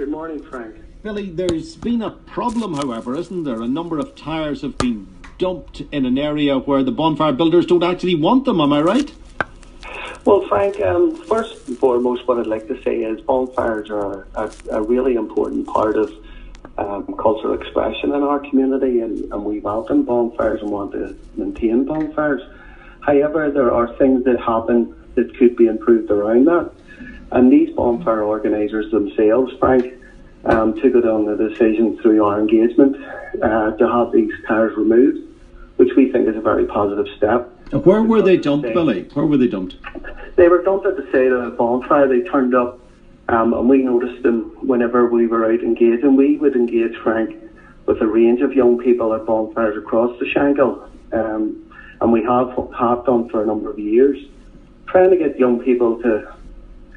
Good morning, Frank. Billy, there's been a problem, however, isn't there? A number of tyres have been dumped in an area where the bonfire builders don't actually want them, am I right? Well, Frank, first and foremost, what I'd like to say is bonfires are a really important part of cultural expression in our community, and we welcome bonfires and want to maintain bonfires. However, there are things that happen that could be improved around that. And these bonfire organisers themselves, Frank, took it on the decision through our engagement to have these tyres removed, which we think is a very positive step. Where were they dumped, Billy? Where were they dumped? They were dumped at the side of the bonfire. They turned up, and we noticed them whenever we were out engaging. We would engage, Frank, with a range of young people at bonfires across the Shankill, and we have done for a number of years, trying to get young people to,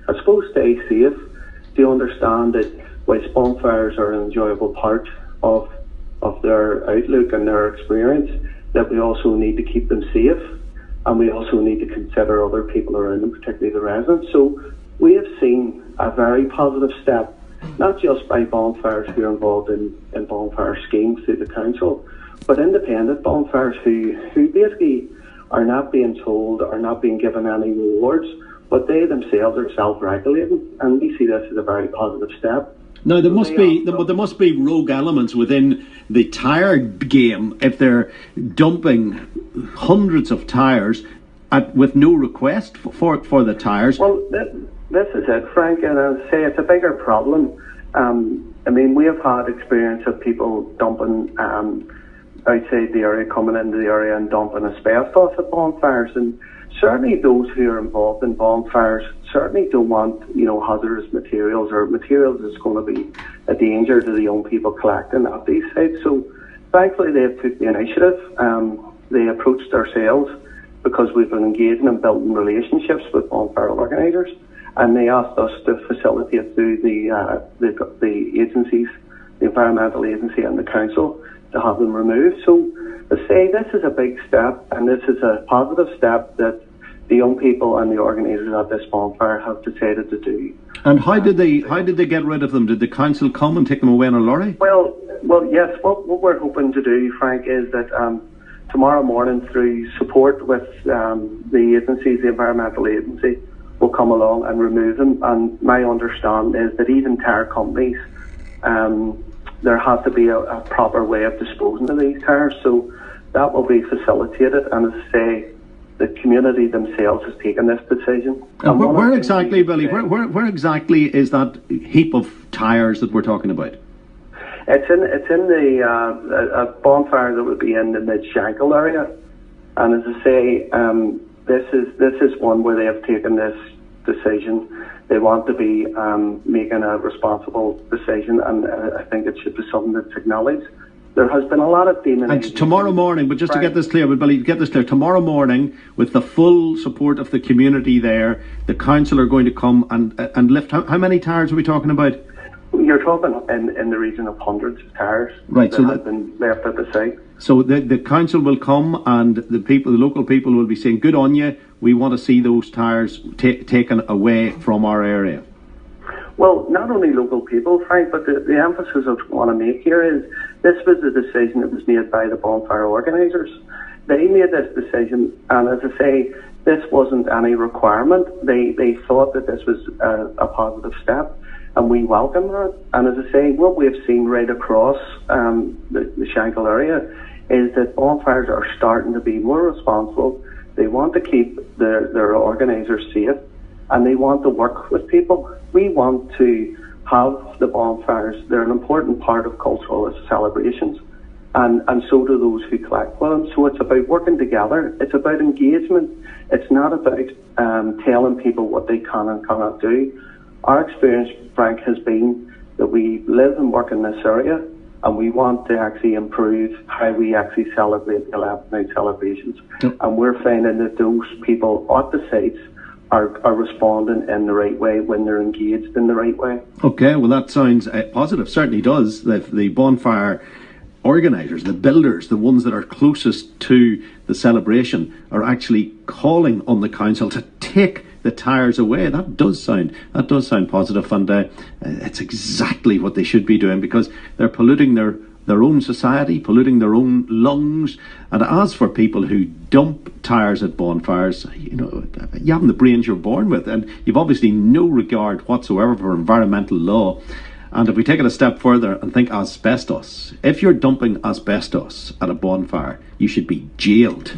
I suppose, stay safe, to understand that whilst bonfires are an enjoyable part of their outlook and their experience, that we also need to keep them safe, and we also need to consider other people around them, particularly the residents. So we have seen a very positive step, not just by bonfires who are involved in bonfire schemes through the council, but independent bonfires who basically are not being told, are not being given any rewards, but they themselves are self-regulating, and we see this as a very positive step. Now there must be rogue elements within the tyre game if they're dumping hundreds of tyres with no request for the tyres. Well, this is it, Frank, and I'd say it's a bigger problem. I mean, we have had experience of people dumping outside the area, coming into the area and dumping asbestos at bonfires, and certainly those who are involved in bonfires certainly don't want, hazardous materials or materials that's going to be a danger to the young people collecting at these sites. So thankfully they have took the initiative. They approached ourselves because we've been engaging and building relationships with bonfire organisers, and they asked us to facilitate through the agencies, the environmental agency and the council, to have them removed. So to say this is a big step, and this is a positive step that the young people and the organisers at this bonfire have decided to do. And how did they get rid of them? Did the council come and take them away in a lorry? Well, yes. What we're hoping to do, Frank, is that tomorrow morning, through support with the agencies, the environmental agency, will come along and remove them. And my understanding is that even tyre companies, there has to be a proper way of disposing of these tyres, so that will be facilitated. And as I say, the community themselves has taken this decision. And where exactly, Billy? Where exactly is that heap of tyres that we're talking about? It's in a bonfire that would be in the mid-Shankill area, and as I say, this is one where they have taken this decision. They want to be making a responsible decision, and I think it should be something that's acknowledged. There has been a lot of demonization. And tomorrow morning, but just to get this clear, Billy, tomorrow morning, with the full support of the community there, the council are going to come and lift. How many tyres are we talking about? You're talking in the region of hundreds of tyres, right, that have been left at the site. So the council will come, and the local people will be saying, "Good on you. We want to see those tyres taken away from our area." Well, not only local people, Frank, but the emphasis I want to make here is this was a decision that was made by the bonfire organisers. They made this decision, and as I say, this wasn't any requirement. They thought that this was a positive step, and we welcome that. And as I say, what we have seen right across the Shankill area is that bonfires are starting to be more responsible. They want to keep their organisers safe, and they want to work with people. We want to have the bonfires. They're an important part of cultural celebrations, and so do those who collect for them. So it's about working together. It's about engagement. It's not about telling people what they can and cannot do. Our experience, Frank, has been that we live and work in this area, and we want to actually improve how we actually celebrate the 11th night celebrations. Yep. And we're finding that those people at the sites are responding in the right way when they're engaged in the right way. Okay, well that sounds positive. Certainly does. The bonfire organisers, the builders, the ones that are closest to the celebration, are actually calling on the council to take the tyres away. That does sound positive, and it's exactly what they should be doing, because they're polluting their own society, polluting their own lungs. And as for people who dump tyres at bonfires, you haven't the brains you're born with, and you've obviously no regard whatsoever for environmental law. And if we take it a step further and think asbestos, if you're dumping asbestos at a bonfire, you should be jailed.